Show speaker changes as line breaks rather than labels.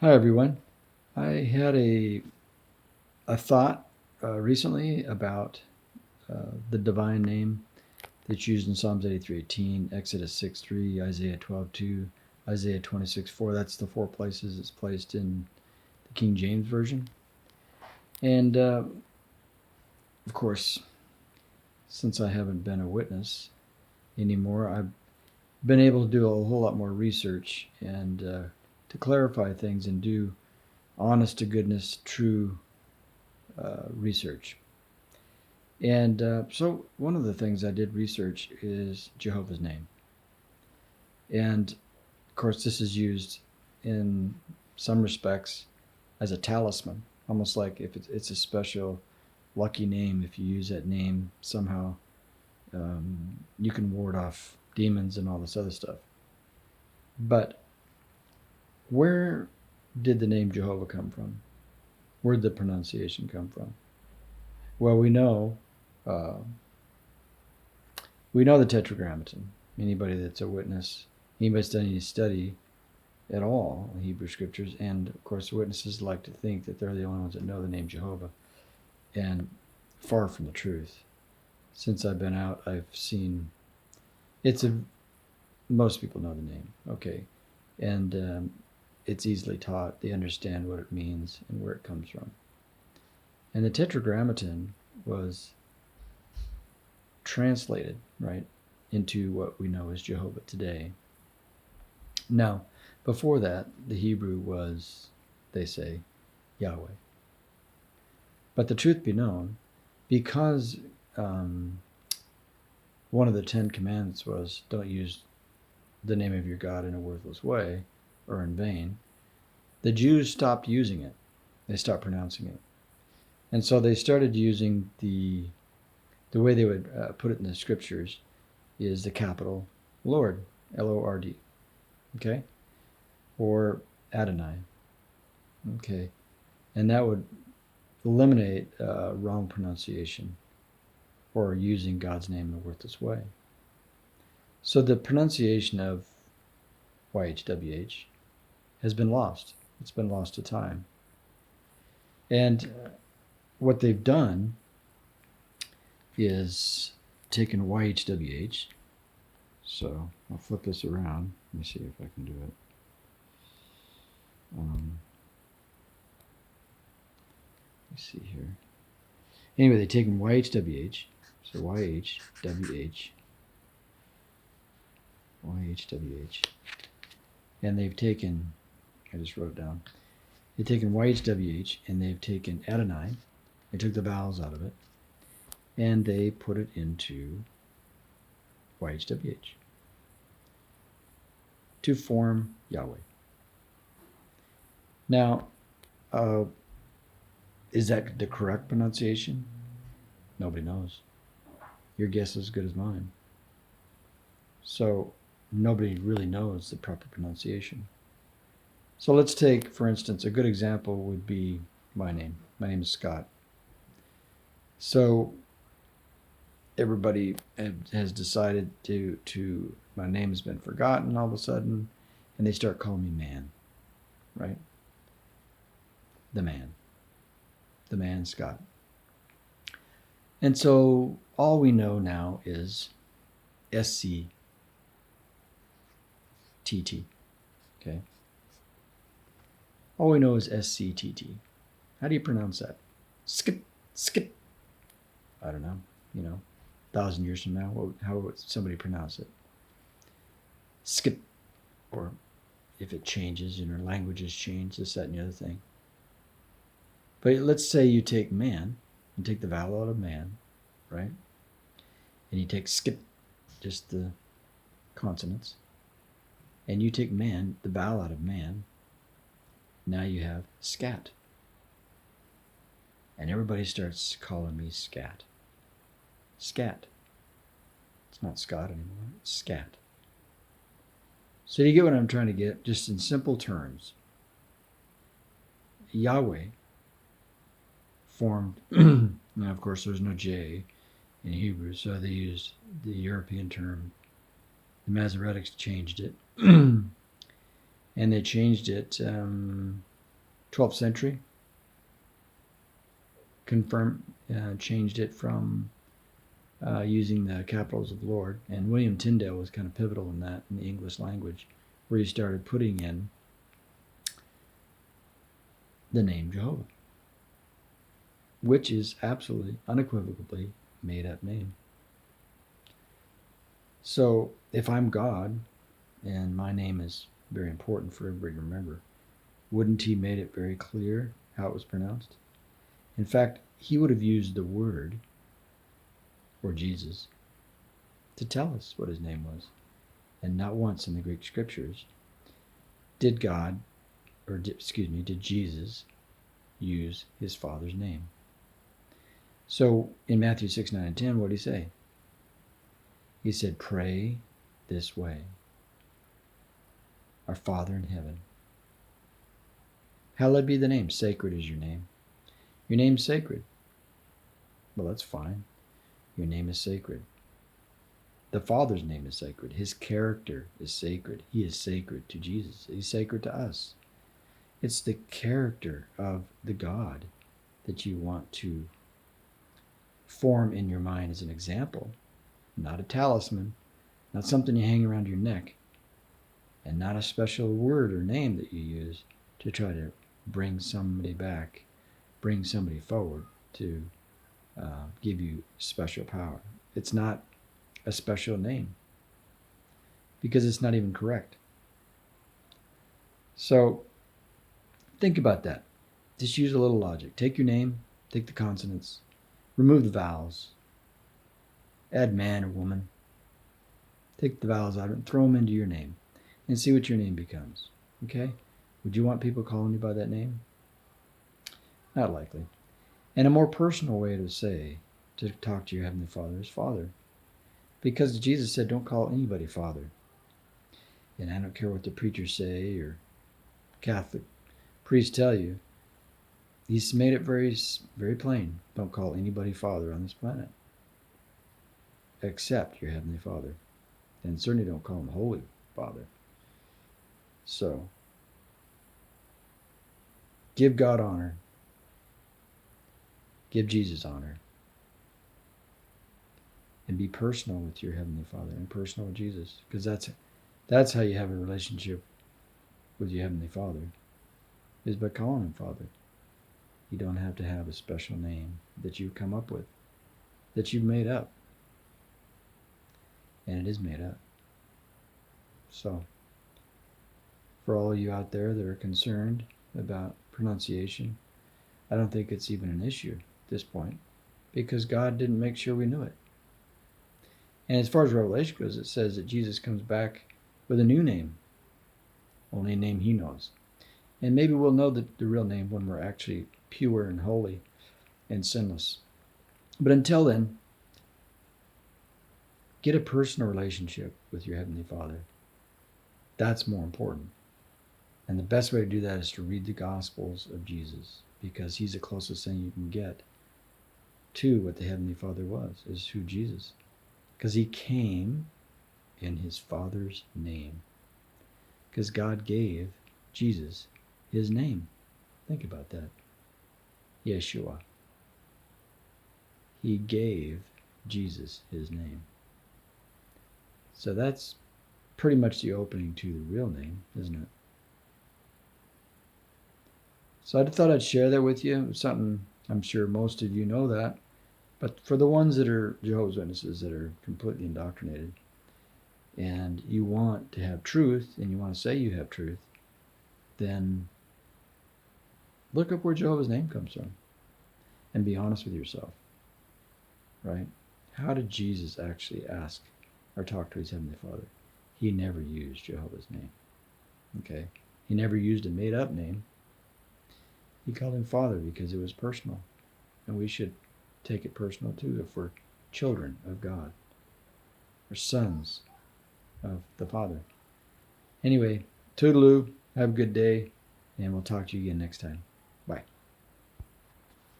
Hi everyone. I had a thought recently about the divine name that's used in Psalms 83:18, Exodus 6:3, Isaiah 12:2, Isaiah 26:4. That's the four places it's placed in the King James Version. And of course, since I haven't been a witness anymore, I've been able to do a whole lot more research and to clarify things and do honest to goodness, true research. And so one of the things I did research is Jehovah's name. And of course, this is used in some respects as a talisman, almost like if it's a special lucky name. If you use that name, somehow you can ward off demons and all this other stuff. But where did the name Jehovah come from? Where did the pronunciation come from? Well, uh, we know the Tetragrammaton. Anybody that's a witness, anybody that's done any study at all in Hebrew scriptures, and of course, witnesses like to think that they're the only ones that know the name Jehovah, and far from the truth. Since I've been out, I've seen most people know the name, okay, and it's easily taught. They understand what it means and where it comes from. And the Tetragrammaton was translated, right, into what we know as Jehovah today. Now, before that, the Hebrew was, they say, Yahweh. But the truth be known, because one of the 10 commandments was don't use the name of your God in a worthless way or in vain, the Jews stopped using it. They stopped pronouncing it. And so they started using the way they would put it in the scriptures is the capital Lord, Lord, okay, or Adonai, okay, and that would eliminate wrong pronunciation or using God's name in a worthless way. So the pronunciation of YHWH has been lost. It's been lost to time. And what they've done is taken YHWH. So I'll flip this around. Let me see if I can do it. Let's see here. Anyway, they've taken YHWH. So YHWH. And they've taken, I just wrote it down. They've taken YHWH and they've taken Adonai. They took the vowels out of it. And they put it into YHWH to form Yahweh. Now, is that the correct pronunciation? Nobody knows. Your guess is as good as mine. So nobody really knows the proper pronunciation. So let's take, for instance, a good example would be my name. My name is Scott. So everybody has decided to my name has been forgotten all of a sudden, and they start calling me man, right? The man Scott. And so all we know now is SCTT, okay? All we know is SCTT. How do you pronounce that? Skip. I don't know, 1,000 years from now, how would somebody pronounce it? Skip, or if it changes, languages change, this, that, and the other thing. But let's say you take man, and take the vowel out of man, right? And you take skip, just the consonants, and you take man, the vowel out of man, now you have scat. And everybody starts calling me scat. Scat. It's not Scott anymore, it's scat. So you get what I'm trying to get, just in simple terms. Yahweh formed, now of course there's no J in Hebrew, so they used the European term. The Masoretics changed it. And they changed it 12th century, changed it from using the capitals of Lord. And William Tyndale was kind of pivotal in that, in the English language, where he started putting in the name Jehovah, which is absolutely, unequivocally made up name. So if I'm God, and my name is very important for everybody to remember, wouldn't he made it very clear how it was pronounced? In fact, he would have used the word, or Jesus, to tell us what his name was. And not once in the Greek scriptures did Jesus use his Father's name. So in Matthew 6, 9, and 10, what did he say? He said, pray this way. Our Father in heaven. Hallowed be the name. Sacred is your name. Your name's sacred. Well, that's fine. Your name is sacred. The Father's name is sacred. His character is sacred. He is sacred to Jesus. He's sacred to us. It's the character of the God that you want to form in your mind as an example, not a talisman, not something you hang around your neck, and not a special word or name that you use to try to bring somebody back, bring somebody forward to give you special power. It's not a special name because it's not even correct. So think about that. Just use a little logic. Take your name, take the consonants, remove the vowels, add man or woman, take the vowels out and throw them into your name and see what your name becomes. Okay? Would you want people calling you by that name? Not likely. And a more personal way to talk to your Heavenly Father is Father. Because Jesus said, don't call anybody Father. And I don't care what the preachers say or Catholic priests tell you. He's made it very, very plain. Don't call anybody Father on this planet. Except your Heavenly Father. And certainly don't call him Holy Father. So, give God honor. Give Jesus honor. And be personal with your Heavenly Father and personal with Jesus. Because that's how you have a relationship with your Heavenly Father, is by calling him Father. You don't have to have a special name that you've come up with, that you've made up. And it is made up. So, for all of you out there that are concerned about pronunciation, I don't think it's even an issue at this point, because God didn't make sure we knew it. And as far as Revelation goes, it says that Jesus comes back with a new name, only a name he knows. And maybe we'll know the real name when we're actually pure and holy and sinless. But until then, get a personal relationship with your Heavenly Father. That's more important. And the best way to do that is to read the Gospels of Jesus, because he's the closest thing you can get to what the Heavenly Father was, is who Jesus. Because he came in his Father's name. Because God gave Jesus his name. Think about that. Yeshua. He gave Jesus his name. So that's pretty much the opening to the real name, isn't it? So I thought I'd share that with you. It's something I'm sure most of you know that. But for the ones that are Jehovah's Witnesses that are completely indoctrinated, and you want to have truth, and you want to say you have truth, then look up where Jehovah's name comes from and be honest with yourself, right? How did Jesus actually ask or talk to his Heavenly Father? He never used Jehovah's name, okay? He never used a made-up name. He called him Father because it was personal, and we should take it personal too if we're children of God or sons of the Father. Anyway, toodaloo, have a good day, and we'll talk to you again next time.